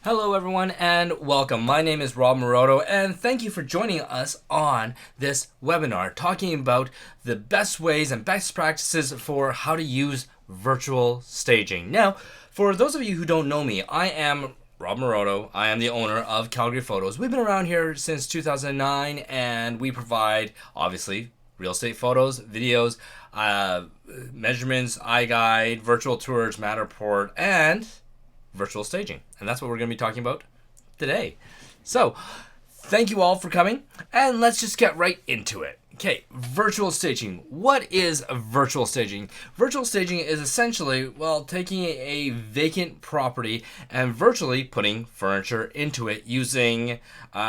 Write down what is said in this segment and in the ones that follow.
Hello everyone and welcome. My name is Rob Moroto and thank you for joining us on this webinar talking about the best ways and best practices for how to use virtual staging. Now, for those of you who don't know me, I am Rob Moroto. I am the owner of Calgary Photos. We've been around here since 2009 and we provide, obviously, real estate photos, videos, measurements, iGuide, virtual tours, Matterport, and virtual staging. And that's what we're going to be talking about today. So, thank you all for coming, and let's just get right into it. Okay, virtual staging. What is virtual staging? Virtual staging is essentially, well, taking a vacant property and virtually putting furniture into it using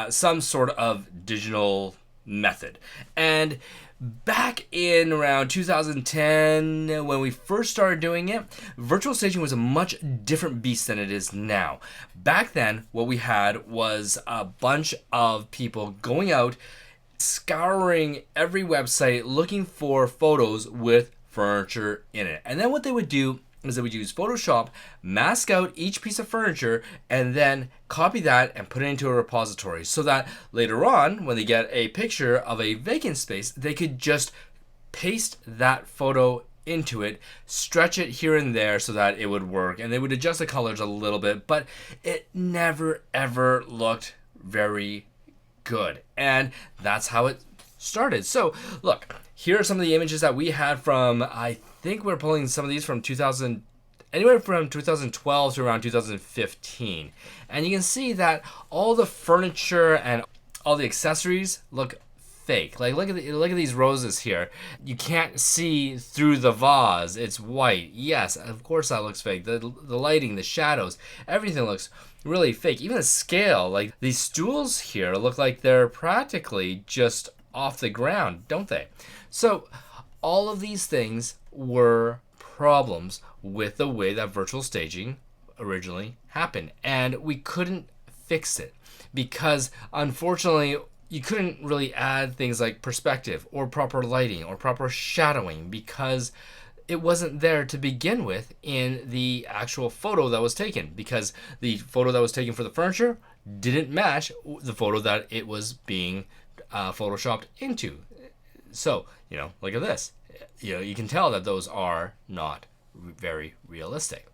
some sort of digital method. And back in around 2010, when we first started doing it, virtual staging was a much different beast than it is now. Back then, what we had was a bunch of people going out, scouring every website, looking for photos with furniture in it. And then what they would do is they would use Photoshop, mask out each piece of furniture, and then copy that and put it into a repository so that later on, when they get a picture of a vacant space, they could just paste that photo into it, stretch it here and there so that it would work, and they would adjust the colors a little bit, but it never ever looked very good. And that's how it started. So look, here are some of the images that we had from, I think we're pulling some of these from anywhere from 2012 to around 2015. And you can see that all the furniture and all the accessories look fake. Like look at these roses here. You can't see through the vase. It's white. Yes, of course that looks fake. The lighting, the shadows, everything looks really fake. Even the scale, like these stools here look like they're practically just off the ground, don't they? So all of these things were problems with the way that virtual staging originally happened, and we couldn't fix it because unfortunately you couldn't really add things like perspective or proper lighting or proper shadowing because it wasn't there to begin with in the actual photo that was taken, because the photo that was taken for the furniture didn't match the photo that it was being photoshopped into. So, look at this. You can tell that those are not very realistic.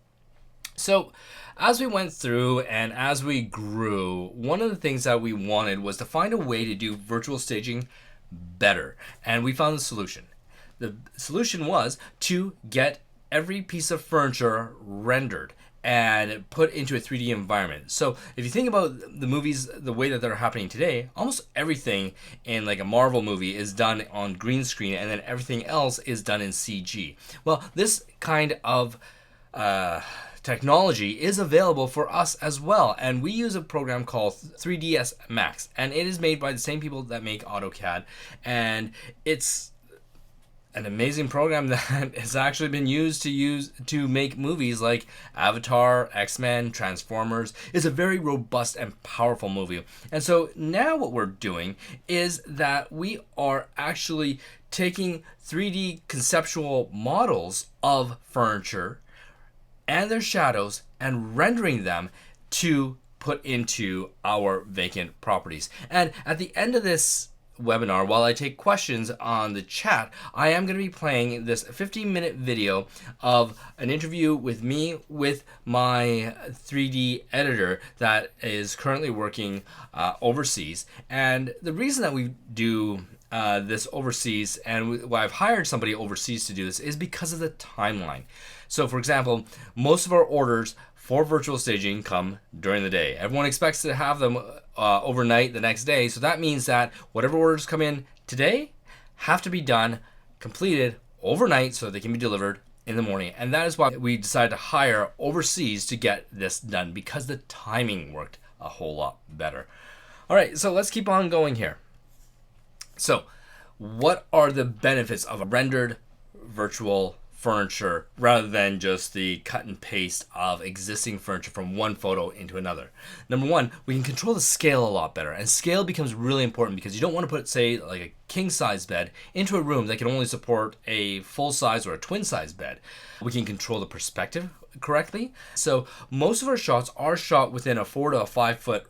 So as we went through and as we grew, one of the things that we wanted was to find a way to do virtual staging better. And we found the solution. The solution was to get every piece of furniture rendered and put into a 3D environment. So if you think about the movies, the way that they're happening today, almost everything in like a Marvel movie is done on green screen and then everything else is done in CG. Well, this kind of technology is available for us as well. And we use a program called 3ds Max, and it is made by the same people that make AutoCAD. And it's an amazing program that has actually been used to make movies like Avatar, X-Men, Transformers. It's a very robust and powerful movie. And so now what we're doing is that we are actually taking 3D conceptual models of furniture and their shadows and rendering them to put into our vacant properties. And at the end of this webinar, while I take questions on the chat, I am going to be playing this 15-minute video of an interview with me with my 3D editor that is currently working overseas. And the reason that we do this overseas, and why I've hired somebody overseas to do this, is because of the timeline. So for example, most of our orders for virtual staging come during the day. Everyone expects to have them overnight the next day. So that means that whatever orders come in today have to be done, completed overnight so that they can be delivered in the morning. And that is why we decided to hire overseas to get this done, because the timing worked a whole lot better. All right, so let's keep on going here. So what are the benefits of a rendered virtual furniture rather than just the cut and paste of existing furniture from one photo into another? Number one, we can control the scale a lot better, and scale becomes really important because you don't want to put, say, like a king size bed into a room that can only support a full size or a twin size bed. We can control the perspective correctly. So most of our shots are shot within a 4 to 5 foot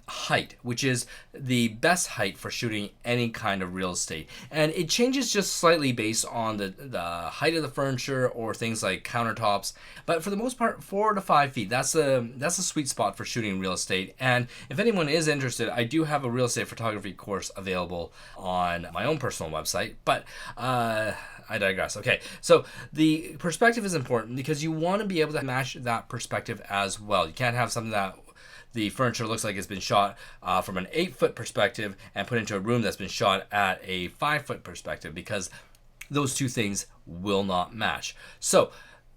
height, which is the best height for shooting any kind of real estate. And it changes just slightly based on the height of the furniture or things like countertops. But for the most part, 4 to 5 feet, that's a sweet spot for shooting real estate. And if anyone is interested, I do have a real estate photography course available on my own personal website. But I digress. Okay, so the perspective is important because you want to be able to match that perspective as well. You can't have something that the furniture looks like it's been shot from an 8-foot perspective and put into a room that's been shot at a 5-foot perspective, because those two things will not match. So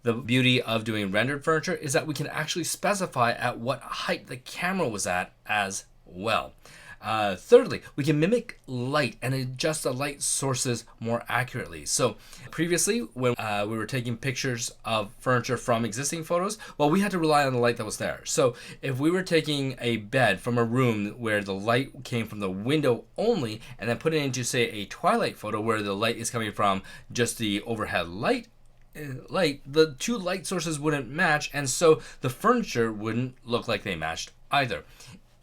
the beauty of doing rendered furniture is that we can actually specify at what height the camera was at as well. Thirdly, we can mimic light and adjust the light sources more accurately. So previously, when we were taking pictures of furniture from existing photos, well, we had to rely on the light that was there. So if we were taking a bed from a room where the light came from the window only, and then put it into, say, a twilight photo where the light is coming from just the overhead light, the two light sources wouldn't match, and so the furniture wouldn't look like they matched either.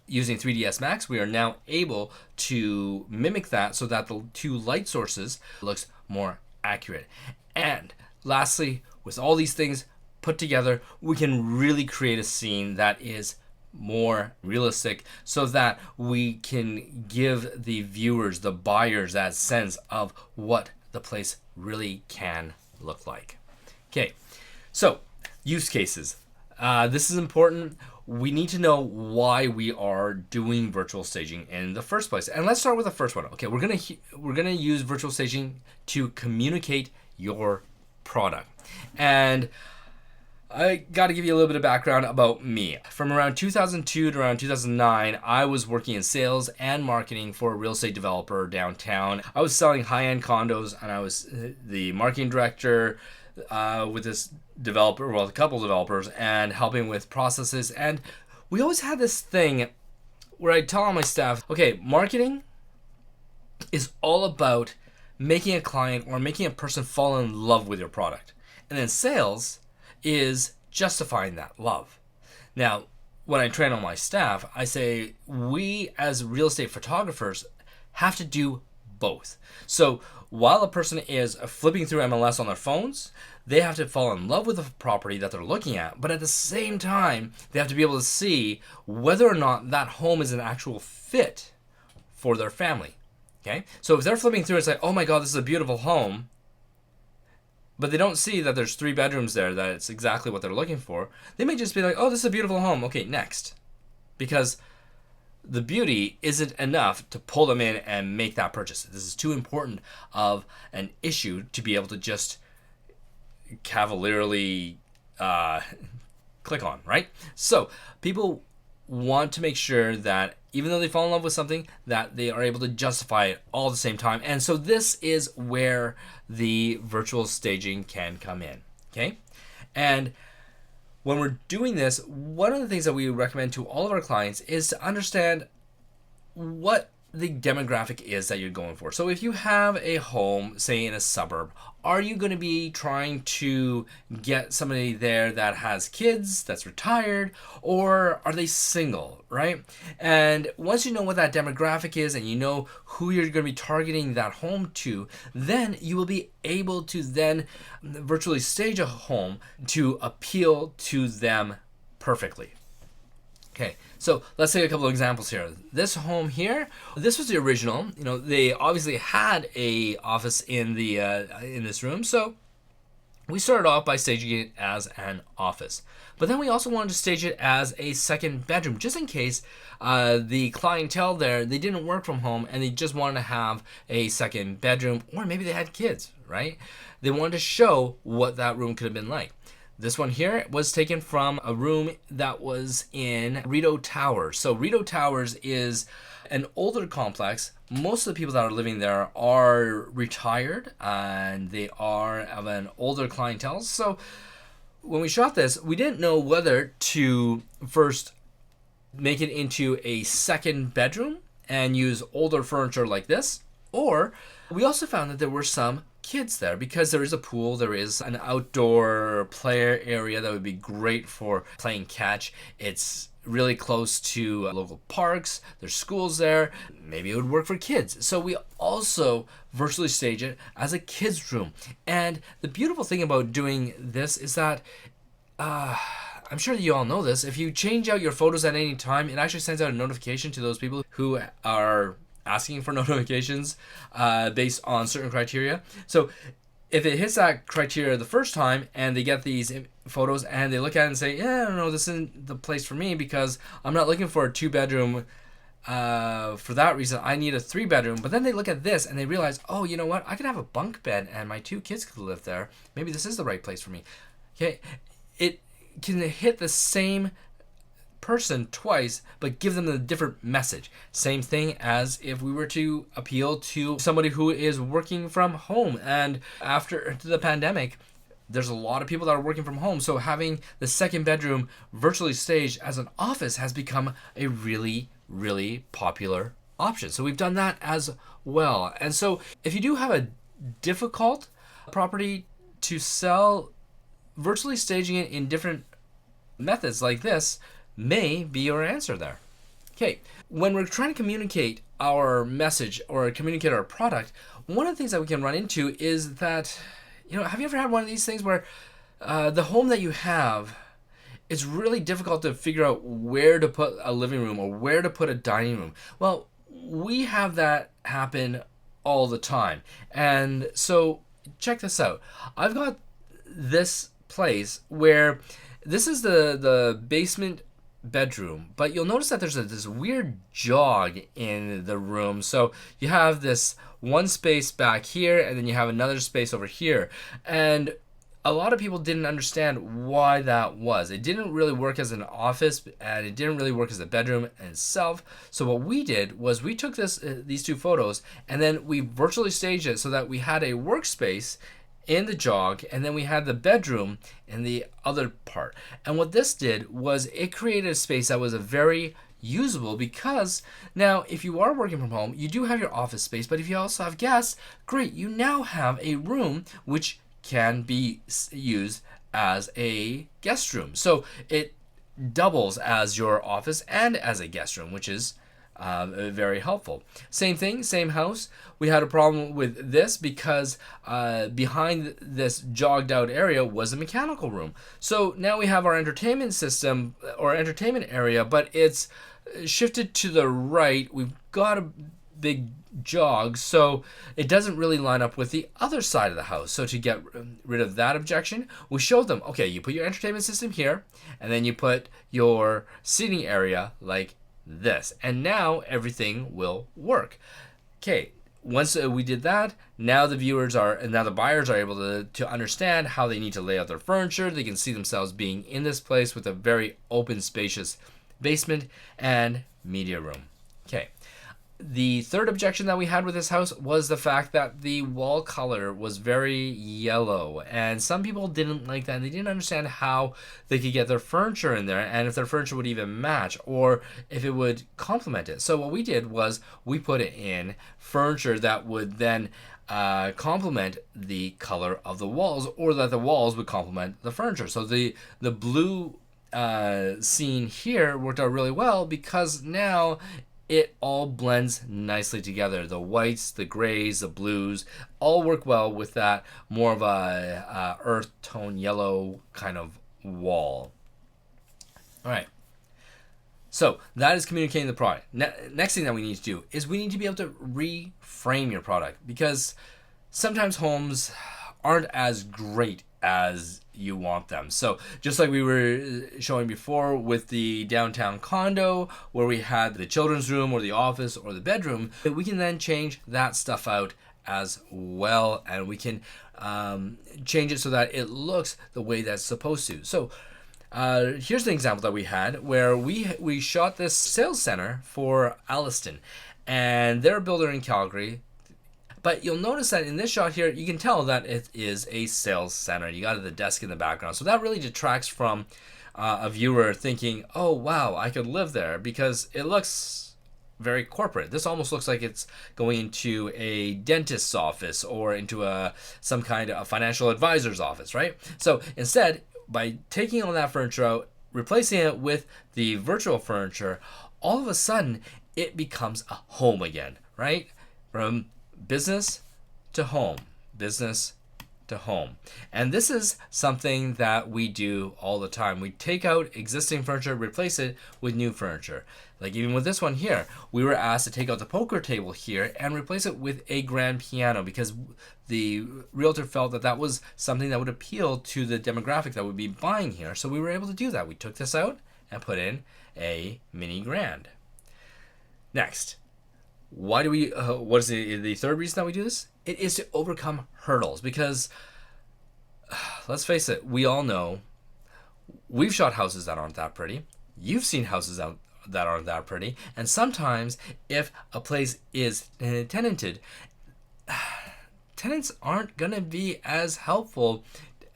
Using 3ds Max, we are now able to mimic that so that the two light sources looks more accurate. And lastly, with all these things put together, we can really create a scene that is more realistic so that we can give the viewers, the buyers, that sense of what the place really can look like. Okay, so use cases. This is important. We need to know why we are doing virtual staging in the first place. And let's start with the first one. Okay, we're gonna use virtual staging to communicate your product. And I got to give you a little bit of background about me. From around 2002 to around 2009, I was working in sales and marketing for a real estate developer downtown. I was selling high-end condos, and I was the marketing director with this developer, well, a couple of developers, and helping with processes. And we always had this thing where I tell all my staff, okay, marketing is all about making a client or making a person fall in love with your product. And then sales is justifying that love. Now, when I train on my staff, I say we as real estate photographers have to do both. So while a person is flipping through MLS on their phones, they have to fall in love with the property that they're looking at, but at the same time, they have to be able to see whether or not that home is an actual fit for their family. Okay? So if they're flipping through and say, oh my God, this is a beautiful home, but they don't see that there's 3 bedrooms there, that it's exactly what they're looking for, they may just be like, oh, this is a beautiful home. Okay, next. Because the beauty isn't enough to pull them in and make that purchase. This is too important of an issue to be able to just cavalierly click on, right? So people want to make sure that even though they fall in love with something, that they are able to justify it all at the same time. And so this is where the virtual staging can come in, okay? And when we're doing this, one of the things that we recommend to all of our clients is to understand what the demographic is that you're going for. So if you have a home, say in a suburb, are you going to be trying to get somebody there that has kids, that's retired, or are they single, right? And once you know what that demographic is and you know who you're going to be targeting that home to, then you will be able to then virtually stage a home to appeal to them perfectly. Okay, so let's take a couple of examples here. This home here, this was the original. You know, they obviously had a office in the in this room, so we started off by staging it as an office. But then we also wanted to stage it as a second bedroom, just in case the clientele there, they didn't work from home and they just wanted to have a second bedroom, or maybe they had kids, right? They wanted to show what that room could have been like. This one here was taken from a room that was in Rideau Towers. So Rideau Towers is an older complex. Most of the people that are living there are retired and they are of an older clientele. So when we shot this, we didn't know whether to first make it into a second bedroom and use older furniture like this, or we also found that there were some kids there because there is a pool, there is an outdoor play area that would be great for playing catch. It's really close to local parks, there's schools there, maybe it would work for kids. So we also virtually stage it as a kids room. And the beautiful thing about doing this is that I'm sure that you all know this, if you change out your photos at any time, it actually sends out a notification to those people who are asking for notifications based on certain criteria. So if it hits that criteria the first time and they get these photos and they look at it and say, yeah, I don't know, this isn't the place for me because I'm not looking for a 2-bedroom. For that reason, I need a 3-bedroom. But then they look at this and they realize, oh, you know what? I could have a bunk bed and my 2 kids could live there. Maybe this is the right place for me. Okay, it can hit the same person twice, but give them a different message. Same thing as if we were to appeal to somebody who is working from home. And after the pandemic, there's a lot of people that are working from home. So having the 2nd bedroom virtually staged as an office has become a really, really popular option. So we've done that as well. And so if you do have a difficult property to sell, virtually staging it in different methods like this may be your answer there. Okay, when we're trying to communicate our message or communicate our product, one of the things that we can run into is that, have you ever had one of these things where the home that you have, it's really difficult to figure out where to put a living room or where to put a dining room? Well, we have that happen all the time. And so check this out. I've got this place where this is the basement bedroom, but you'll notice that there's this weird jog in the room. So you have this one space back here and then you have another space over here, and a lot of people didn't understand why that was. It didn't really work as an office and it didn't really work as a bedroom in itself. So what we did was we took these 2 photos and then we virtually staged it so that we had a workspace in the jog, and then we had the bedroom in the other part. And what this did was it created a space that was a very usable, because now if you are working from home, you do have your office space, but if you also have guests, great, you now have a room which can be used as a guest room. So it doubles as your office and as a guest room, which is very helpful. Same thing, same house. We had a problem with this because behind this jogged out area was a mechanical room. So now we have our entertainment system or entertainment area, but it's shifted to the right. We've got a big jog, so it doesn't really line up with the other side of the house. So to get rid of that objection, we showed them, okay, you put your entertainment system here, and then you put your seating area like this, and now everything will work. Okay, once we did that, now the buyers are able to understand how they need to lay out their furniture. They can see themselves being in this place with a very open, spacious basement and media room. Okay. The third objection that we had with this house was the fact that the wall color was very yellow, and some people didn't like that, and they didn't understand how they could get their furniture in there and if their furniture would even match or if it would complement it. So what we did was we put it in furniture that would then complement the color of the walls, or that the walls would complement the furniture. So the blue scene here worked out really well because now it all blends nicely together. The whites, the grays, the blues all work well with that more of a earth tone yellow kind of wall. All right. So that is communicating the product. Next thing that we need to do is we need to be able to reframe your product, because sometimes homes aren't as great as you want them. So just like we were showing before with the downtown condo where we had the children's room or the office or the bedroom, we can then change that stuff out as well, and we can change it so that it looks the way that's supposed to. So here's the example that we had where we shot this sales center for Alliston, and they're a builder in Calgary. But you'll notice that in this shot here, you can tell that it is a sales center. You got the desk in the background. So that really detracts from a viewer thinking, oh, wow, I could live there, because it looks very corporate. This almost looks like it's going into a dentist's office or into some kind of financial advisor's office, right? So instead, by taking all that furniture out, replacing it with the virtual furniture, all of a sudden it becomes a home again, right? From business to home, business to home. And this is something that we do all the time. We take out existing furniture, replace it with new furniture. Like even with this one here, we were asked to take out the poker table here and replace it with a grand piano because the realtor felt that that was something that would appeal to the demographic that would be buying here. So we were able to do that. We took this out and put in a mini grand. Next, why do we, what is the third reason that we do this? It is to overcome hurdles because, let's face it, we all know we've shot houses that aren't that pretty. You've seen houses that aren't that pretty. And sometimes if a place is tenanted, tenants aren't going to be as helpful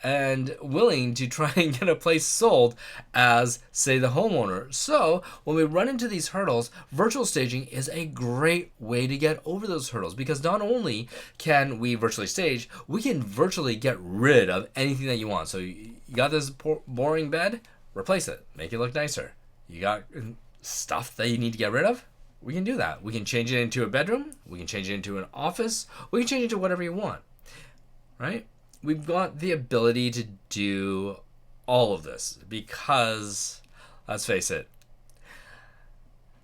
and willing to try and get a place sold as, say, the homeowner. So when we run into these hurdles, virtual staging is a great way to get over those hurdles because not only can we virtually stage, we can virtually get rid of anything that you want. So you got this boring bed, replace it, make it look nicer. You got stuff that you need to get rid of, we can do that. We can change it into a bedroom, we can change it into an office, we can change it to whatever you want, right? We've got the ability to do all of this because, let's face it,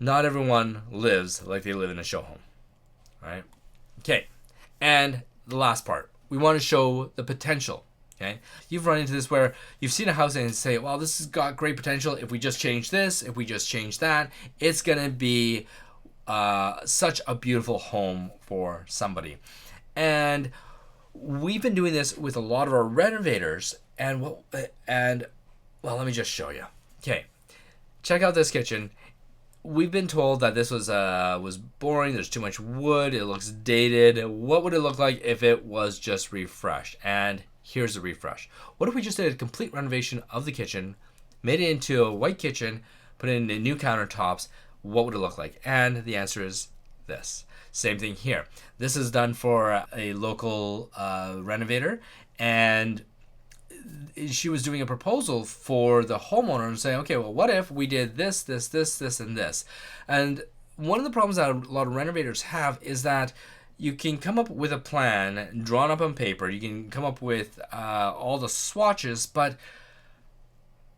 not everyone lives like they live in a show home, right? Okay, and the last part, we want to show the potential, okay? You've run into this where you've seen a house and say, well, this has got great potential. If we just change this, if we just change that, it's going to be such a beautiful home for somebody. And we've been doing this with a lot of our renovators, and well, let me just show you. Okay, check out this kitchen. We've been told that this was boring. There's too much wood. It looks dated. What would it look like if it was just refreshed? And here's the refresh. What if we just did a complete renovation of the kitchen, made it into a white kitchen, put in new countertops? What would it look like? And the answer is this. Same thing here. This is done for a local renovator, and she was doing a proposal for the homeowner and saying, okay, well, what if we did this, this, this, this, and this? And one of the problems that a lot of renovators have is that you can come up with a plan drawn up on paper. You can come up with all the swatches, but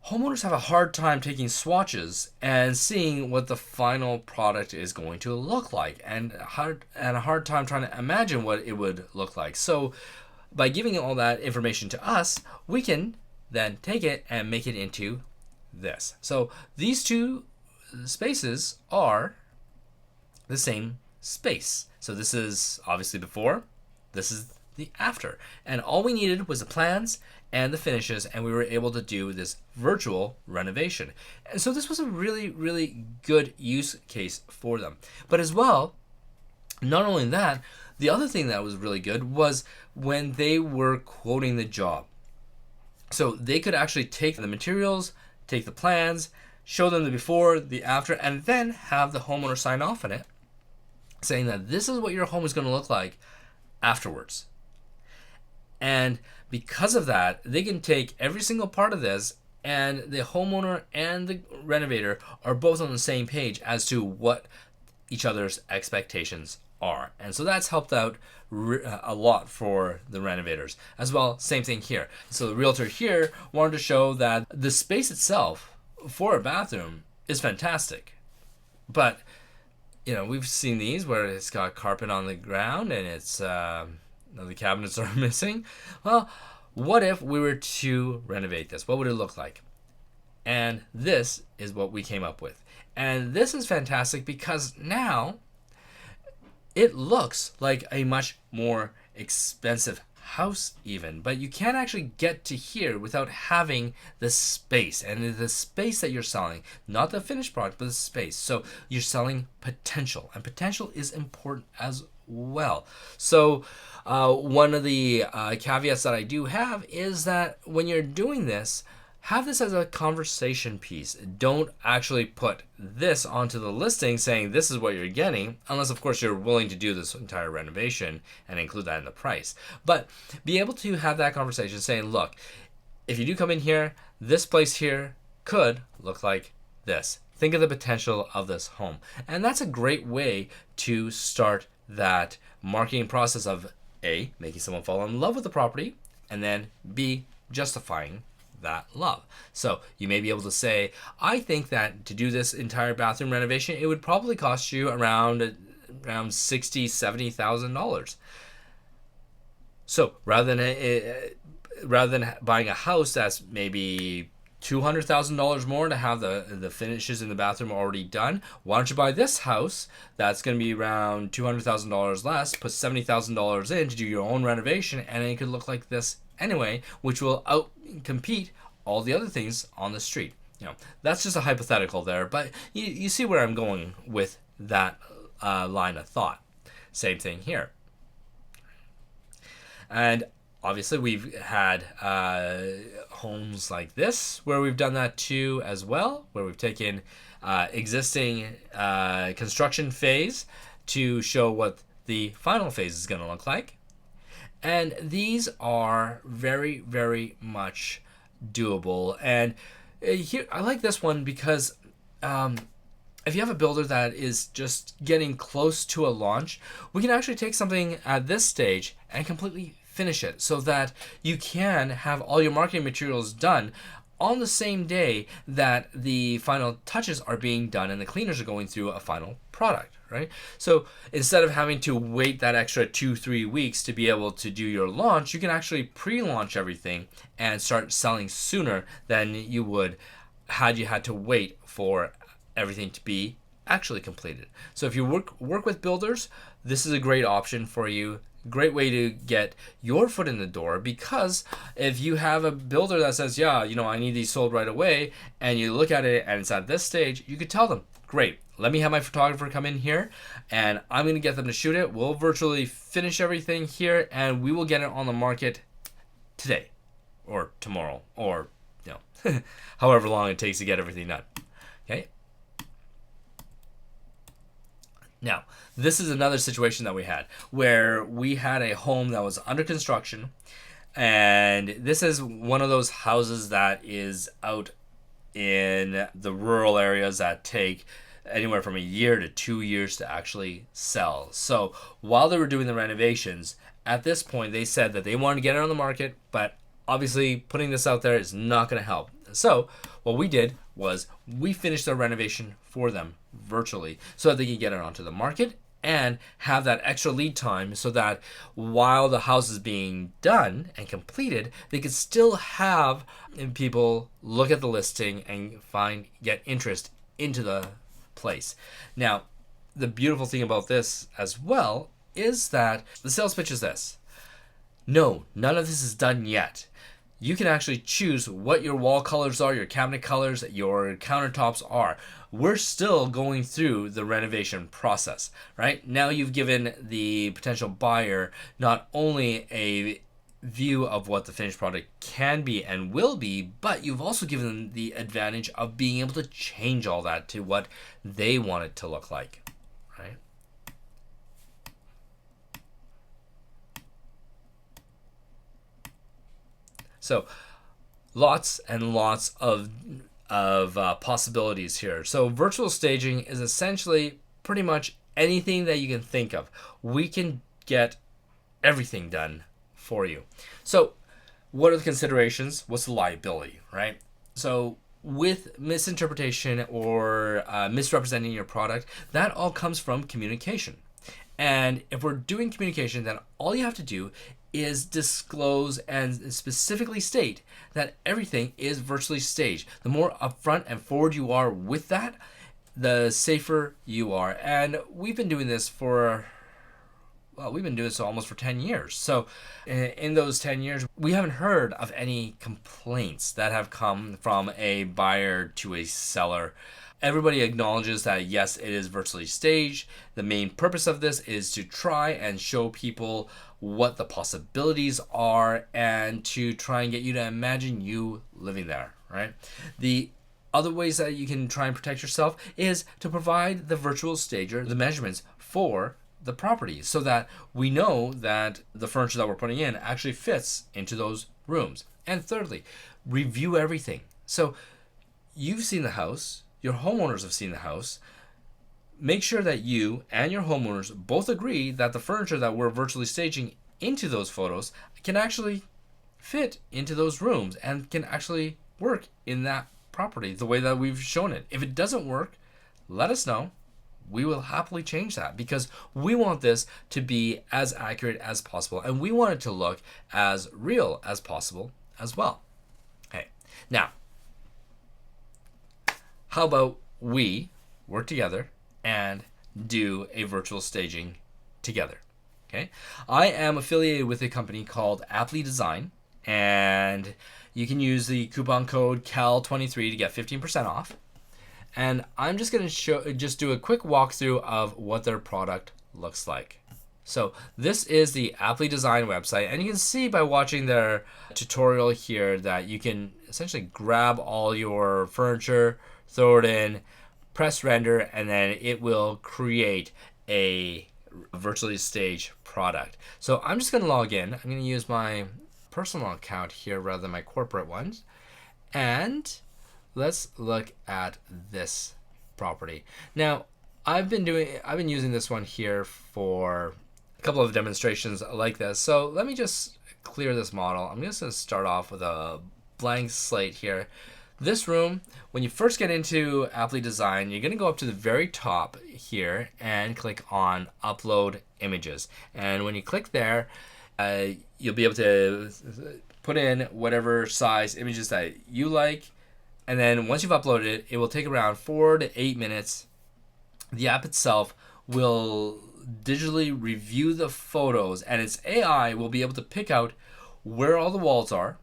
homeowners have a hard time taking swatches and seeing what the final product is going to look like, and a hard time trying to imagine what it would look like. So by giving all that information to us, we can then take it and make it into this. So these two spaces are the same space. So this is obviously before, this is the after. And all we needed was the plans and the finishes, and we were able to do this virtual renovation. And so this was a really, really good use case for them. But as well, not only that, the other thing that was really good was when they were quoting the job. So they could actually take the materials, take the plans, show them the before, the after, and then have the homeowner sign off on it, saying that this is what your home is going to look like afterwards. And because of that, they can take every single part of this, and the homeowner and the renovator are both on the same page as to what each other's expectations are. And so that's helped out a lot for the renovators. As well, same thing here. So the realtor here wanted to show that the space itself for a bathroom is fantastic. But, you know, we've seen these where it's got carpet on the ground and it's the cabinets are missing. Well, what if we were to renovate this? What would it look like? And this is what we came up with. And this is fantastic because now it looks like a much more expensive house even, but you can't actually get to here without having the space, and the space that you're selling, not the finished product, but the space. So you're selling potential, and potential is important as well. So one of the caveats that I do have is that when you're doing this, have this as a conversation piece. Don't actually put this onto the listing saying this is what you're getting, unless of course you're willing to do this entire renovation and include that in the price. But be able to have that conversation saying, look, if you do come in here, this place here could look like this. Think of the potential of this home. And that's a great way to start that marketing process of A, making someone fall in love with the property, and then B, justifying that love. So you may be able to say, I think that to do this entire bathroom renovation, it would probably cost you around $60,000-$70,000. So rather than buying a house that's maybe $200,000 more to have the finishes in the bathroom already done, why don't you buy this house that's going to be around $200,000 less, put $70,000 in to do your own renovation, and it could look like this anyway, which will out-compete all the other things on the street. That's just a hypothetical there, but you see where I'm going with that line of thought. Same thing here. And obviously we've had homes like this where we've done that too as well, where we've taken existing construction phase to show what the final phase is going to look like. And these are very, very much doable. And here, I like this one because if you have a builder that is just getting close to a launch, we can actually take something at this stage and completely finish it so that you can have all your marketing materials done on the same day that the final touches are being done and the cleaners are going through a final product, right? So instead of having to wait that extra 2-3 weeks to be able to do your launch, you can actually pre-launch everything and start selling sooner than you would had you had to wait for everything to be actually completed. So if you work with builders, this is a great option for you. Great way to get your foot in the door, because if you have a builder that says, yeah, I need these sold right away, and you look at it and it's at this stage, you could tell them, great, let me have my photographer come in here and I'm going to get them to shoot it. We'll virtually finish everything here and we will get it on the market today or tomorrow or however long it takes to get everything done. Okay. Now, this is another situation that we had where we had a home that was under construction, and this is one of those houses that is out in the rural areas that take anywhere from a year to 2 years to actually sell. So while they were doing the renovations, at this point they said that they wanted to get it on the market, but obviously putting this out there is not going to help. So what we did was we finished the renovation for them virtually so that they could get it onto the market and have that extra lead time so that while the house is being done and completed, they could still have people look at the listing and get interest into the place. Now, the beautiful thing about this as well is that the sales pitch is this. No, none of this is done yet. You can actually choose what your wall colors are, your cabinet colors, your countertops are. We're still going through the renovation process, right? Now you've given the potential buyer not only a view of what the finished product can be and will be, but you've also given them the advantage of being able to change all that to what they want it to look like, right? So lots and lots of possibilities here. So virtual staging is essentially pretty much anything that you can think of. We can get everything done for you. So what are the considerations? What's the liability, right? So with misinterpretation or misrepresenting your product, that all comes from communication. And if we're doing communication, then all you have to do is disclose and specifically state that everything is virtually staged. The more upfront and forward you are with that, the safer you are. And we've been doing this almost for 10 years. So in those 10 years, we haven't heard of any complaints that have come from a buyer to a seller. Everybody acknowledges that, yes, it is virtually staged. The main purpose of this is to try and show people what the possibilities are and to try and get you to imagine you living there, right? The other ways that you can try and protect yourself is to provide the virtual stager the measurements for the property so that we know that the furniture that we're putting in actually fits into those rooms. And thirdly, review everything. So you've seen the house, your homeowners have seen the house. Make sure that you and your homeowners both agree that the furniture that we're virtually staging into those photos can actually fit into those rooms and can actually work in that property the way that we've shown it. If it doesn't work, let us know. We will happily change that because we want this to be as accurate as possible and we want it to look as real as possible as well. Okay, now, how about we work together and do a virtual staging together? Okay, I am affiliated with a company called Aptly Design, and you can use the coupon code CAL23 to get 15% off. And I'm just going to do a quick walkthrough of what their product looks like. So this is the Aptly Design website, and you can see by watching their tutorial here that you can essentially grab all your furniture, throw it in, press render, and then it will create a virtually staged product. So I'm just going to log in. I'm going to use my personal account here rather than my corporate ones. And let's look at this property. Now, I've been using this one here for a couple of demonstrations like this. So let me just clear this model. I'm just going to start off with a blank slate here. This room, when you first get into Aptly Design, you're going to go up to the very top here and click on Upload Images. And when you click there, you'll be able to put in whatever size images that you like. And then once you've uploaded it, it will take around 4 to 8 minutes. The app itself will digitally review the photos, and its AI will be able to pick out where all the walls are,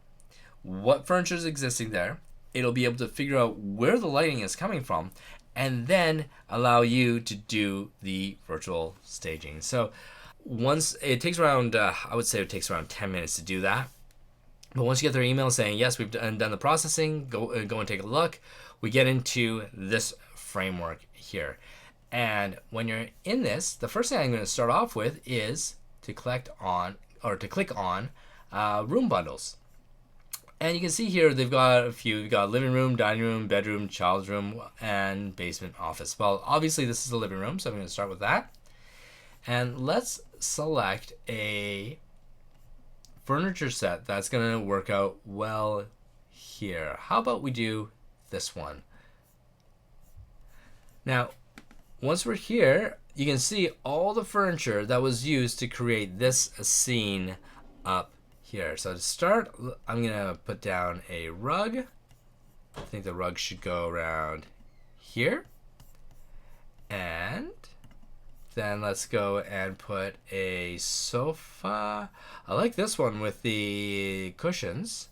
what furniture is existing there. It'll be able to figure out where the lighting is coming from, and then allow you to do the virtual staging. So once it takes around, I would say it takes around 10 minutes to do that. But once you get their email saying, yes, we've done the processing, go and take a look, we get into this framework here. And when you're in this, the first thing I'm going to start off with is to click on room bundles. And you can see here they've got a few. You've got living room, dining room, bedroom, child's room, and basement office. Well, obviously this is the living room, so I'm going to start with that. And let's select a furniture set that's going to work out well here. How about we do this one? Now, once we're here, you can see all the furniture that was used to create this scene up here. So to start, I'm going to put down a rug. I think the rug should go around here. And then let's go and put a sofa. I like this one with the cushions.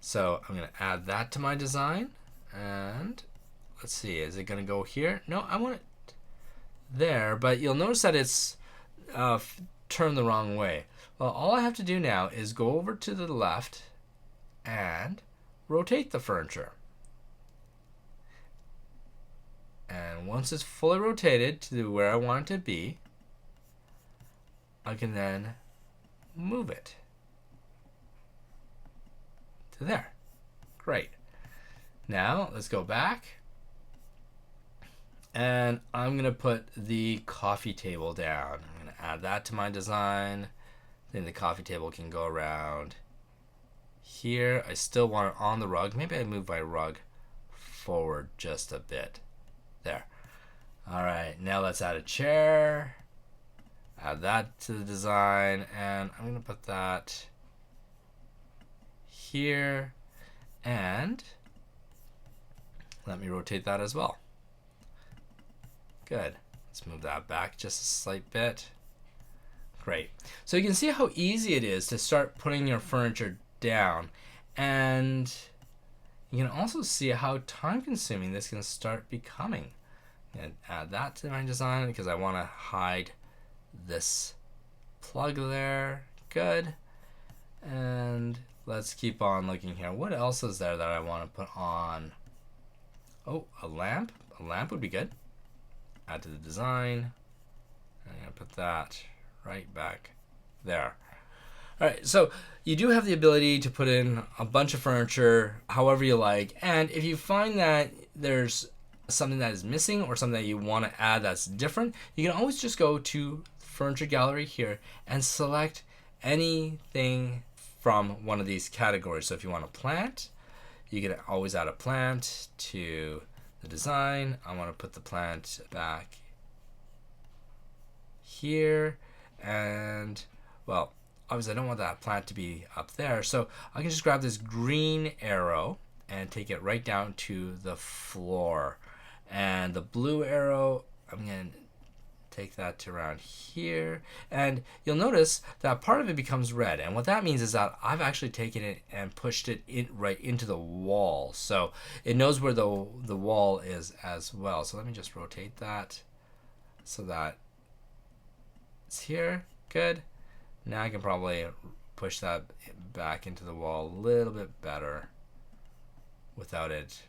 So I'm going to add that to my design. And let's see, is it going to go here? No, I want it there, but you'll notice that it's turned the wrong way. Well, all I have to do now is go over to the left and rotate the furniture. And once it's fully rotated to where I want it to be, I can then move it to there. Great. Now let's go back. And I'm going to put the coffee table down. I'm going to add that to my design. Then the coffee table can go around here. I still want it on the rug. Maybe I move my rug forward just a bit. There. All right, now let's add a chair. Add that to the design, and I'm going to put that here. And let me rotate that as well. Good. Let's move that back just a slight bit. Great. So you can see how easy it is to start putting your furniture down, and you can also see how time-consuming this can start becoming. And add that to my design because I want to hide this plug there. Good. And let's keep on looking here. What else is there that I want to put on? Oh, a lamp. A lamp would be good. Add to the design. I'm going to put that right back there. All right, so you do have the ability to put in a bunch of furniture however you like, and if you find that there's something that is missing or something that you want to add that's different, you can always just go to Furniture Gallery here and select anything from one of these categories. So if you want a plant, you can always add a plant to the design. I want to put the plant back here, and well, obviously I don't want that plant to be up there, so I can just grab this green arrow and take it right down to the floor, and the blue arrow, I'm going to take that to around here, and you'll notice that part of it becomes red, and what that means is that I've actually taken it and pushed it in right into the wall, so it knows where the wall is as well. So let me just rotate that so that it's here. Good. Now I can probably push that back into the wall a little bit better without it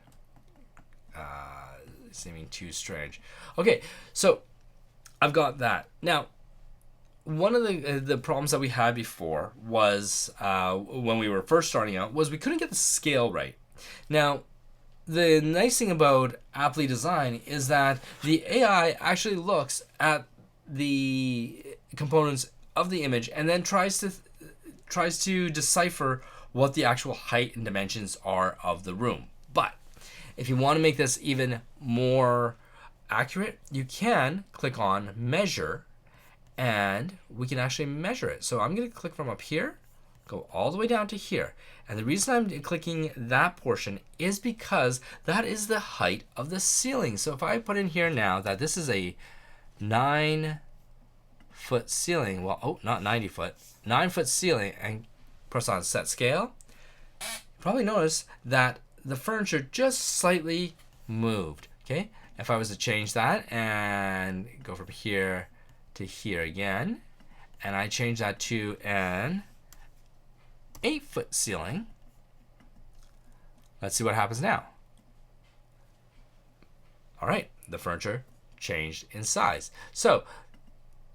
seeming too strange. Okay, so I've got that. Now, one of the problems that we had before was when we were first starting out was we couldn't get the scale right. Now, the nice thing about Aptly Design is that the AI actually looks at the components of the image and then tries to decipher what the actual height and dimensions are of the room. But if you want to make this even more accurate, you can click on measure and we can actually measure it. So I'm going to click from up here, go all the way down to here. And the reason I'm clicking that portion is because that is the height of the ceiling. So if I put in here now that this is a 9-foot ceiling, well, oh, not 90 foot, 9-foot ceiling, and press on set scale, you probably notice that the furniture just slightly moved. Okay, if I was to change that and go from here to here again, and I change that to an 8-foot ceiling, let's see what happens now. All right, the furniture changed in size. So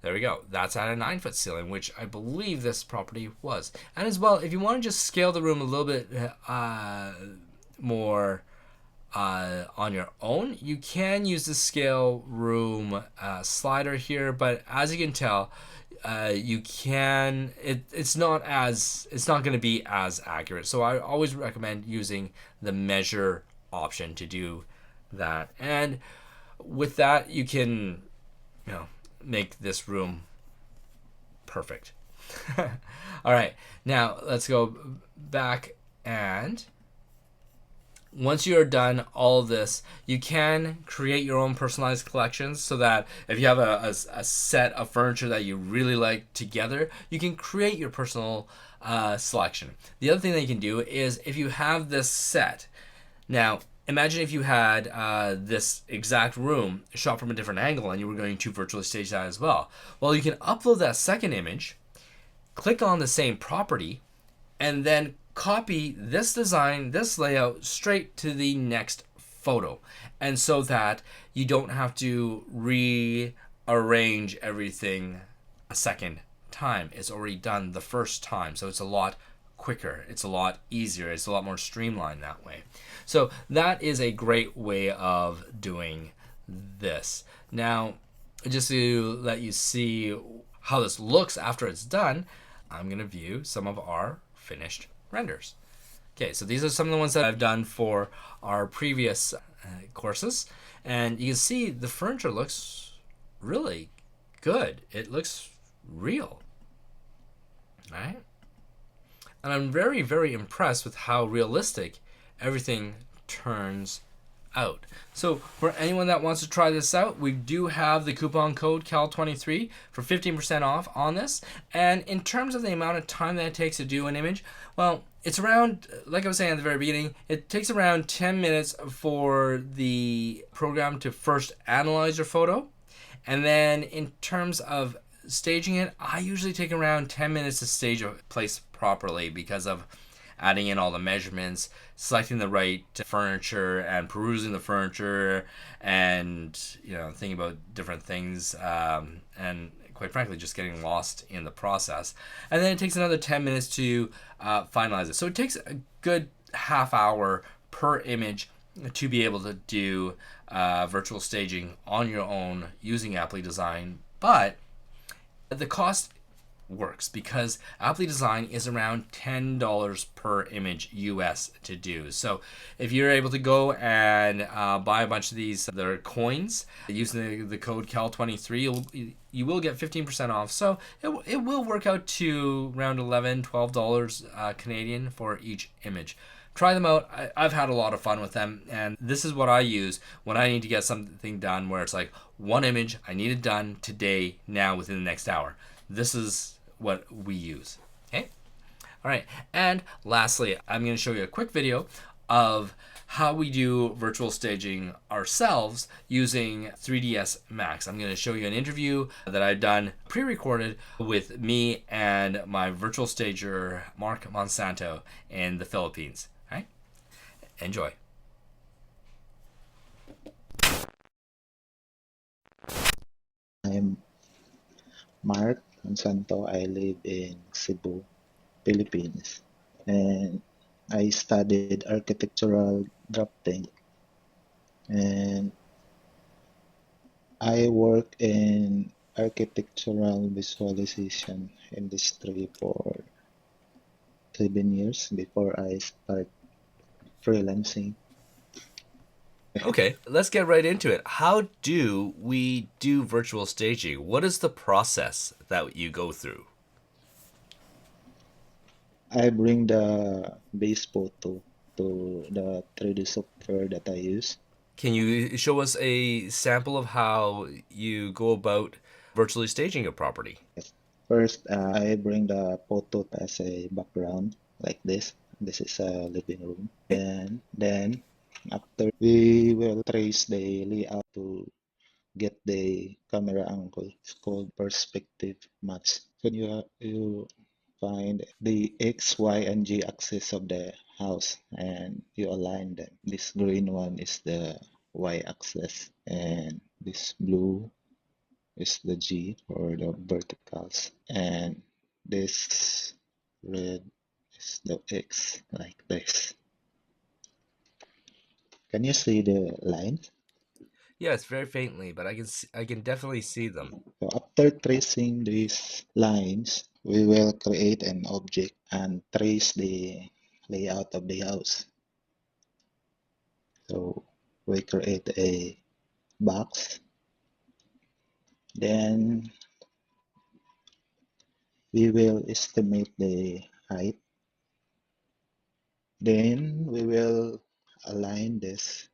there we go. That's at a 9-foot ceiling, which I believe this property was. And as well, if you want to just scale the room a little bit more on your own, you can use the scale room slider here, but as you can tell, you can it's not going to be as accurate. So I always recommend using the measure option to do that, and with that you can make this room perfect. All right, now let's go back, and once you are done all of this, you can create your own personalized collections, so that if you have a set of furniture that you really like together, you can create your personal selection. The other thing that you can do is if you have this set, now imagine if you had this exact room shot from a different angle and you were going to virtually stage that as well. Well, you can upload that second image, click on the same property, and then copy this design, this layout straight to the next photo. And so that you don't have to rearrange everything a second time. It's already done the first time. So it's a lot quicker. It's a lot easier. It's a lot more streamlined that way. So that is a great way of doing this. Now, just to let you see how this looks after it's done, I'm going to view some of our finished renders. Okay, so these are some of the ones that I've done for our previous courses, and you can see the furniture looks really good. It looks real, right? And I'm very, very impressed with how realistic everything turns out. So for anyone that wants to try this out, we do have the coupon code CAL23 for 15% off on this. And in terms of the amount of time that it takes to do an image, well, it's around, like I was saying at the very beginning, it takes around 10 minutes for the program to first analyze your photo. And then in terms of staging it, I usually take around 10 minutes to stage a place properly because of adding in all the measurements, selecting the right furniture, and perusing the furniture, and thinking about different things, and quite frankly, just getting lost in the process. And then it takes another 10 minutes to finalize it. So it takes a good half hour per image to be able to do virtual staging on your own using Aptly Design. But the cost works because Aptly Design is around $10 per image US to do. So if you're able to go and buy a bunch of these, they're coins using the code CAL23, you will get 15% off. So it will work out to around $11, $12 Canadian for each image. Try them out. I've had a lot of fun with them, and this is what I use when I need to get something done where it's like one image, I need it done today, now, within the next hour. This is what we use. Okay? All right. And lastly, I'm going to show you a quick video of how we do virtual staging ourselves using 3ds Max. I'm going to show you an interview that I've done pre-recorded with me and my virtual stager, Mark Monsanto, in the Philippines. All right? Enjoy. I'm Mark Monsanto. I live in Cebu, Philippines, and I studied architectural drafting, and I work in architectural visualization industry for 7 years before I start freelancing. Okay, let's get right into it. How do we do virtual staging? What is the process that you go through? I bring the base photo to the 3D software that I use. Can you show us a sample of how you go about virtually staging a property? Yes. First, I bring the photo as a background like this. This is a living room. Okay. Then after we will trace the layout to get the camera angle. It's called perspective match. So you find the X, Y, and Z axis of the house and you align them. This green one is the Y axis and this blue is the G or the verticals, and this red is the X like this. Can you see the lines? Yes, very faintly, but I can definitely see them. So after tracing these lines, we will create an object and trace the layout of the house. So we create a box, then we will estimate the height, then we will align this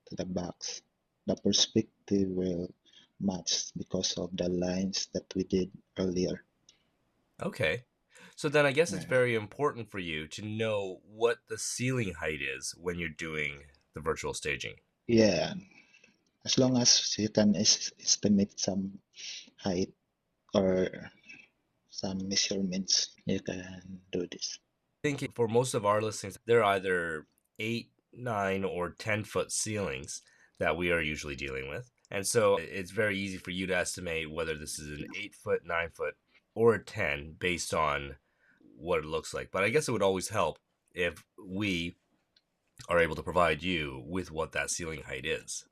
to the box. The perspective will match because of the lines that we did earlier. Okay. So then I guess it's Yeah, very important for you to know what the ceiling height is when you're doing the virtual staging. yeah. As long as you can estimate some height or some measurements, you can do this. I think for most of our listings, they're either 8, 9, or 10-foot ceilings that we are usually dealing with. And so it's very easy for you to estimate whether this is an 8-foot, 9-foot, or a 10 based on what it looks like. But I guess it would always help if we are able to provide you with what that ceiling height is.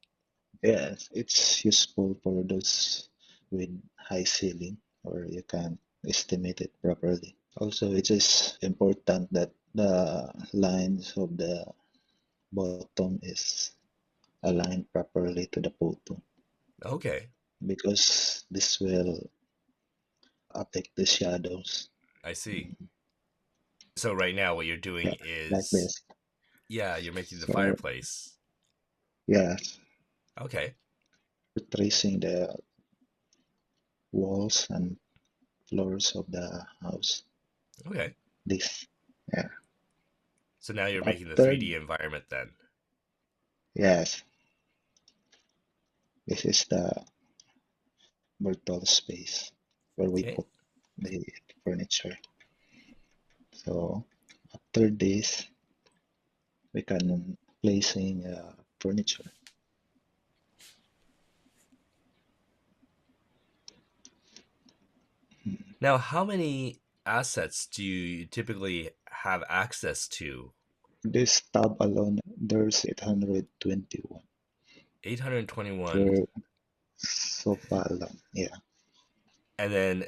Yes, it's useful for those with high ceiling or you can estimate it properly. Also, it is important that the lines of the bottom is aligned properly to the photo Okay, because this will affect the shadows. I see. Mm, So right now, what you're yeah, doing like is, this. yeah, you're making the So, fireplace. yeah, Okay, tracing the walls and floors of the house. okay. This, yeah. So now you're making the After, 3D environment then. yes, this is the virtual space where we Okay. put the furniture. So after this, we can placing furniture. Now, how many assets do you typically have access to? This tab alone, there's 821 821. for sofa alone. Yeah, And then,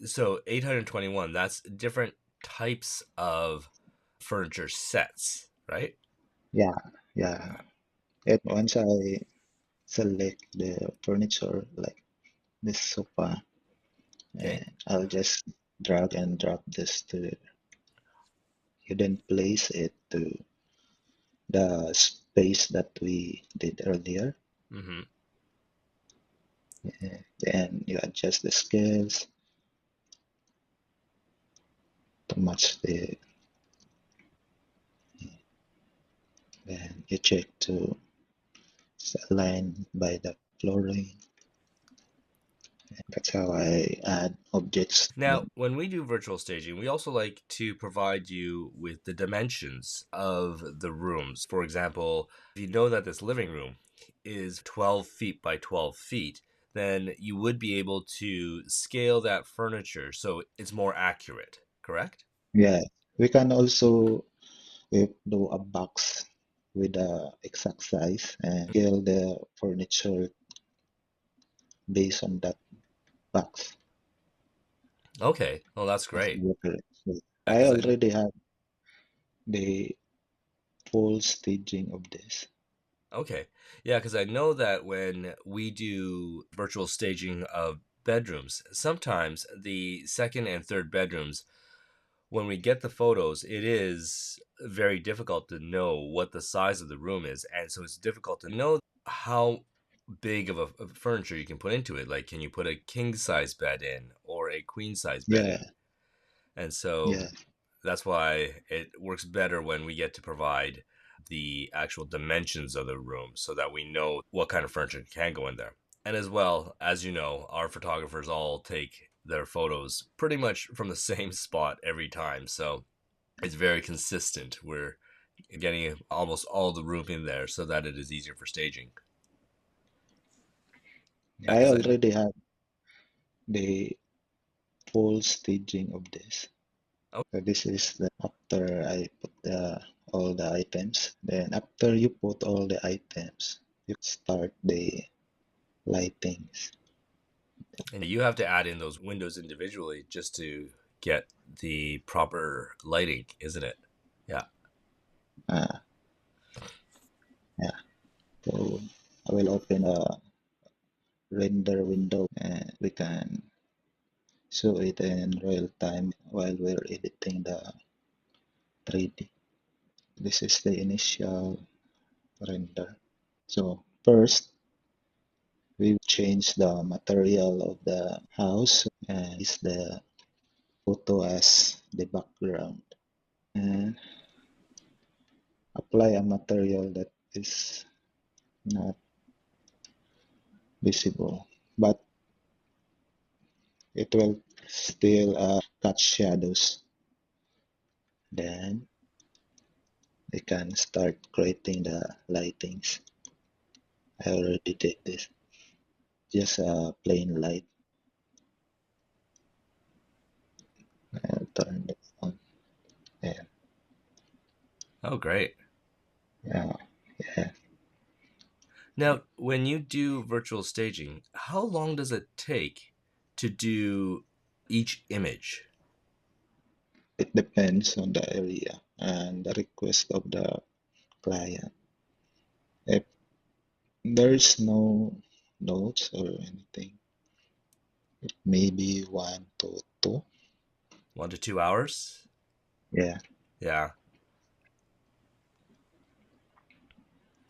so 821, that's different types of furniture sets, right? yeah, yeah. And once I select the furniture like this sofa, Okay. and I'll just drag and drop this to, you then place it to the space that we did earlier. Mm-hmm. Then you adjust the scales to match the, then you check to align by the flooring. And that's how I add objects. Now, Then when we do virtual staging, we also like to provide you with the dimensions of the rooms. For example, if you know that this living room is 12 feet by 12 feet, then you would be able to scale that furniture so it's more accurate, correct? yeah, we can also do a box with the exact size and scale the furniture based on that box. Okay, well, that's That's great. better. So Yeah, I because already have the full staging of this. okay, yeah, because I know that when we do virtual staging of bedrooms, sometimes the second and third bedrooms, when we get the photos, it is very difficult to know what the size of the room is. And so it's difficult to know how big of furniture you can put into it. Like, can you put a king size bed in or a queen size bed Yeah, in? And so yeah, that's why it works better when we get to provide the actual dimensions of the room so that we know what kind of furniture can go in there. And as well, as you know, our photographers all take their photos pretty much from the same spot every time. So it's very consistent. We're getting almost all the room in there so that it is easier for staging. Yeah, I because I already have the full staging of this. oh, So this is the after I put all the items. Then after you put all the items, you start the lightings. and you have to add in those windows individually just to get the proper lighting, isn't it? Yeah. Uh, yeah. So I will open a render window and we can show it in real time while we're editing the 3D. This is the initial render. So first we change the material of the house and use the photo as the background and apply a material that is not visible, but it will still cut shadows. Then we can start creating the lightings. I already did this. Just a plain light. I'll turn it on. And Oh, great. yeah, yeah. Now, when you do virtual staging, how long does it take to do each image? It depends on the area and the request of the client. If there's no notes or anything, it may be 1 to 2. 1 to 2 hours? Yeah, Yeah.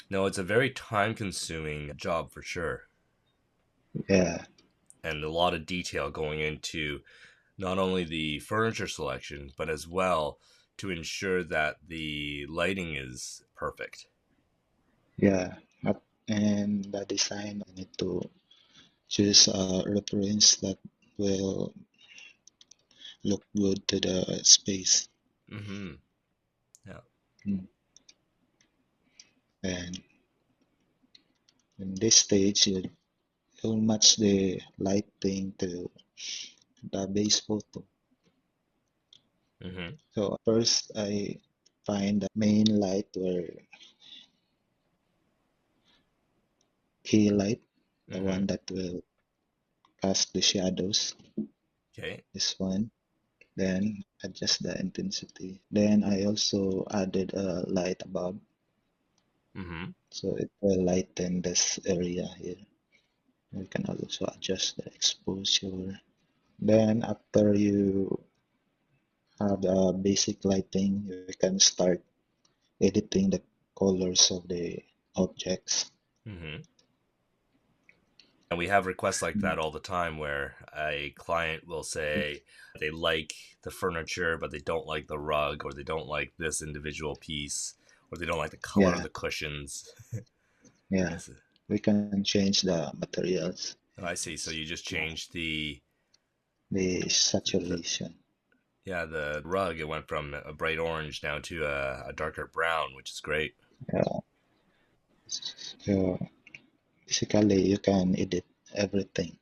No, it's a very time consuming job for sure. yeah, And a lot of detail going into not only the furniture selection, but as well to ensure that the lighting is perfect. yeah. And the design, I need to choose a reference that will look good to the space. Mm-hmm. Mm. And in this stage, you'll match the lighting to the base photo. Mm-hmm. So first, I find the main light where key light, the Mm-hmm. one that will cast the shadows. Okay. This one. Then adjust the intensity. Then I also added a light above, Mm-hmm. so it will lighten this area here. We can also adjust the exposure. Then after you have the basic lighting, you can start editing the colors of the objects. Mm-hmm. And we have requests like that all the time where a client will say they like the furniture, but they don't like the rug, or they don't like this individual piece, or they don't like the color of Yeah, the cushions. yeah. Yes. We can change the materials, Oh, I see. So you just change the the saturation. yeah, the rug. It went from a bright orange down to a darker brown, which is great. Yeah. So basically, you can edit everything.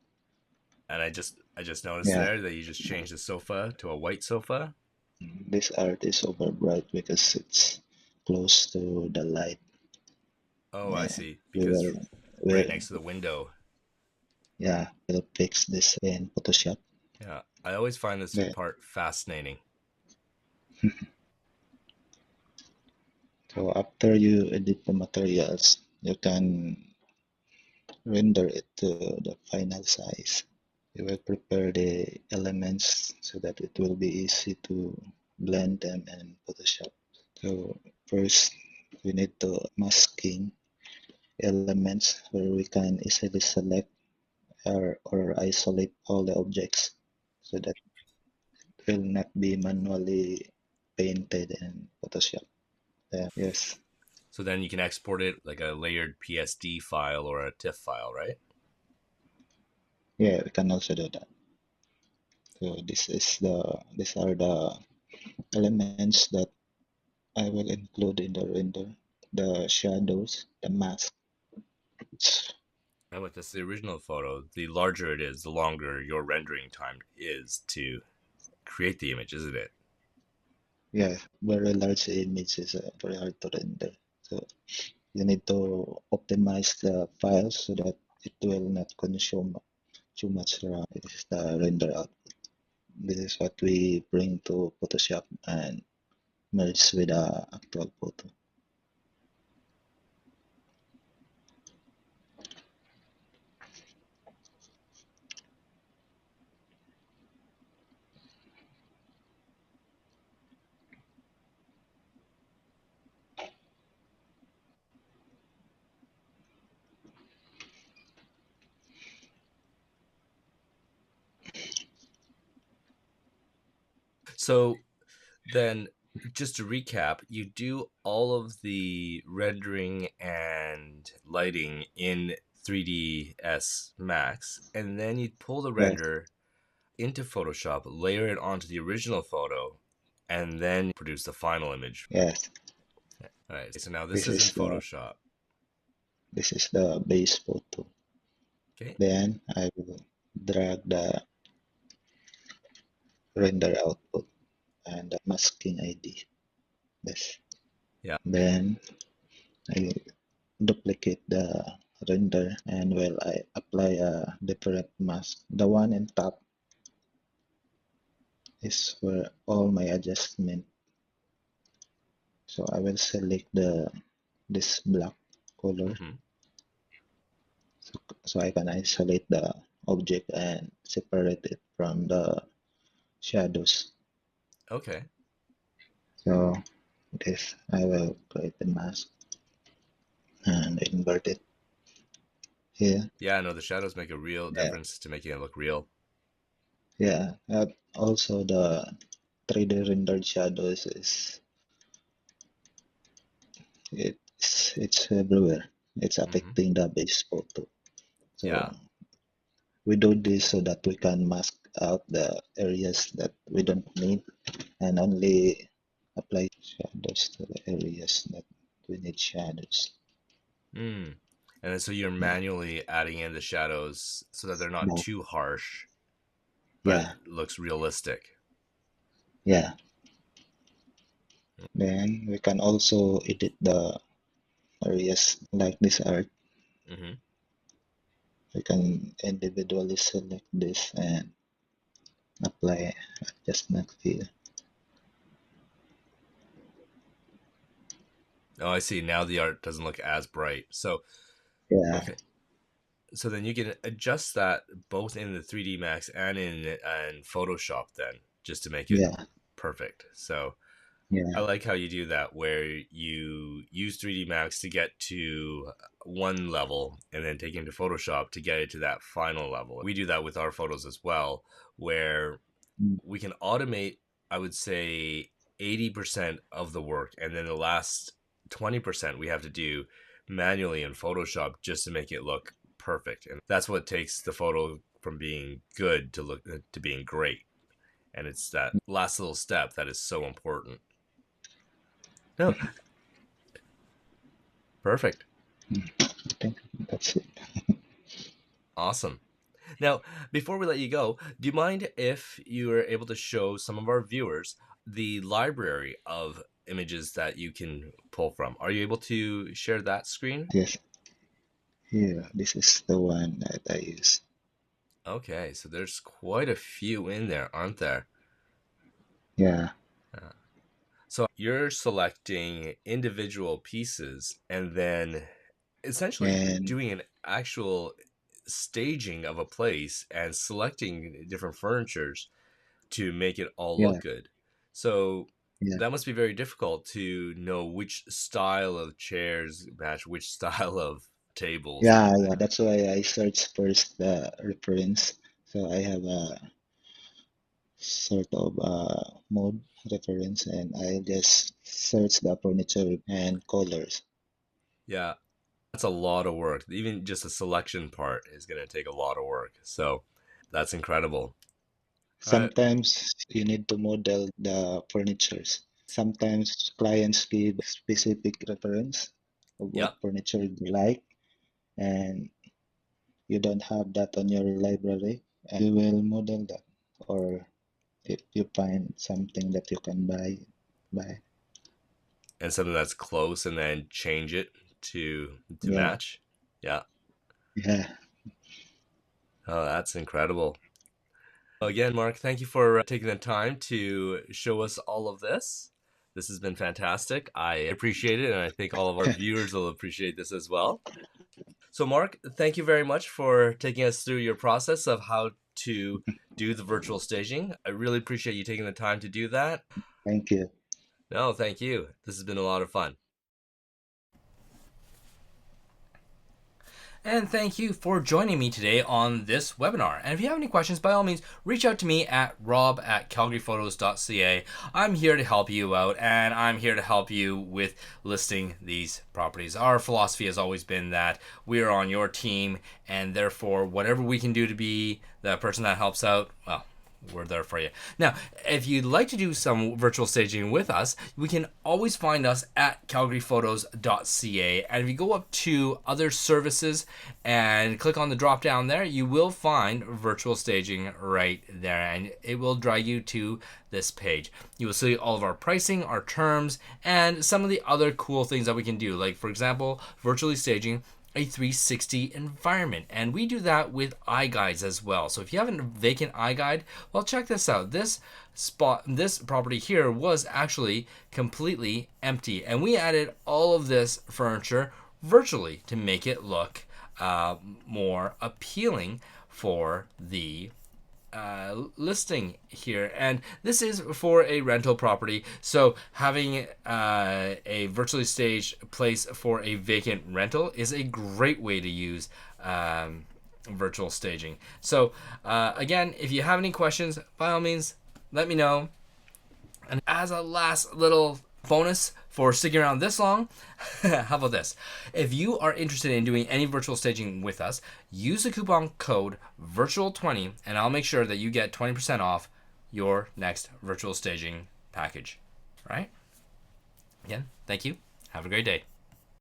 And I just noticed Yeah. there that you just changed the sofa to a white sofa. This art is over bright because it's close to the light. Oh, I Yeah, see. we Because will, right we next to the window. yeah, we'll fix this in Photoshop. Yeah, I always find this Yeah. part fascinating. So after you edit the materials, you can render it to the final size. You will prepare the elements so that it will be easy to blend them in Photoshop. So first, we need to masking elements where we can easily select or isolate all the objects so that it will not be manually painted in Photoshop. Yes, So then you can export it like a layered PSD file or a TIFF file, right? yeah, we can also do that. So these are the elements that I will include in the render. The shadows, the mask. And with this, the original photo, the larger it is, the longer your rendering time is to create the image, isn't it? Yeah, very large image is very hard to render. So you need to optimize the files so that it will not consume too much RAM. It is the render output. This is what we bring to Photoshop and merge with the actual photo. So then, just to recap, you do all of the rendering and lighting in 3ds Max, and then you pull the Yes, render into Photoshop, layer it onto the original photo, and then produce the final image. yes. All right, so now this This is in is the Photoshop. this is the base photo. Okay. Then I will drag the render output and the masking ID. This. Yeah. Then I duplicate the render and well I apply a different mask. The one in top is where all my adjustment. So I will select this black color Mm-hmm. so I can isolate the object and separate it from the shadows. Okay. So this I will create the mask and invert it here. Yeah, no, the shadows make a real Yeah, difference to making it look real. yeah. Also the 3D rendered shadows is it's everywhere. It's Mm-hmm. affecting the base photo. So Yeah. we do this so that we can mask out the areas that we don't need and only apply shadows to the areas that we need shadows. Mm. And then so you're Yeah, manually adding in the shadows so that they're not no, too harsh, but yeah, looks realistic. yeah. Then we can also edit the areas like this art. Hmm. We can individually select this and apply adjustment fill. Oh, I see. Now the art doesn't look as bright. So, Yeah, okay. So then you can adjust that both in the 3D Max and Photoshop then, just to make it yeah, perfect. So I yeah. like how you do that, where you use 3D Max to get to one level and then take it into Photoshop to get it to that final level. We do that with our photos as well, where Mm, we can automate, I would say, 80% of the work, and then the last 20% we have to do manually in Photoshop just to make it look perfect. And that's what takes the photo from being good to look to being great. And it's that last little step that is so important. No, perfect. I think that's it. Awesome. Now, before we let you go, do you mind if you are able to show some of our viewers the library of images that you can pull from? Are you able to share that screen? Yes, here, this is the one that I use. Okay, so there's quite a few in there, aren't there? Yeah, Uh, So you're selecting individual pieces and then essentially and doing an actual staging of a place and selecting different furnitures to make it all yeah, look good. So yeah, that must be very difficult to know which style of chairs match which style of tables and yeah. That's why I search first the reference. So I have a sort of mode reference, and I just search the furniture and colors. yeah, that's a lot of work. Even just the selection part is going to take a lot of work. So that's incredible. All right. Sometimes you need to model the furnitures. Sometimes clients give specific reference of Yeah. what furniture they like, and you don't have that on your library, and we will model that. Or if you find something that you can buy. And something that's close and then change it to Yeah, match. Yeah. yeah. Oh, that's incredible. Again, Mark, thank you for taking the time to show us all of this. This has been fantastic. I appreciate it, and I think all of our viewers will appreciate this as well. So, Mark, thank you very much for taking us through your process of how to do the virtual staging. I really appreciate you taking the time to do that. Thank you. No, thank you. This has been a lot of fun. And thank you for joining me today on this webinar. And if you have any questions, by all means, reach out to me at rob@calgaryphotos.ca. I'm here to help you out, and I'm here to help you with listing these properties. Our philosophy has always been that we are on your team, and therefore, whatever we can do to be the person that helps out, well, we're there for you. Now, if you'd like to do some virtual staging with us, we can always find us at calgaryphotos.ca. And if you go up to other services and click on the drop down there, you will find virtual staging right there. And it will drag you to this page. You will see all of our pricing, our terms, and some of the other cool things that we can do. Like, for example, virtually staging a 360 environment, and we do that with iGuides as well. So if you have a vacant iGuide, well, check this out. This property here was actually completely empty, and we added all of this furniture virtually to make it look more appealing for the listing here. And this is for a rental property, so having a virtually staged place for a vacant rental is a great way to use virtual staging. So again, if you have any questions, by all means, let me know. And as a last little bonus for sticking around this long, how about this? If you are interested in doing any virtual staging with us, use the coupon code VIRTUAL20 and I'll make sure that you get 20% off your next virtual staging package. Right? Again, thank you. Have a great day.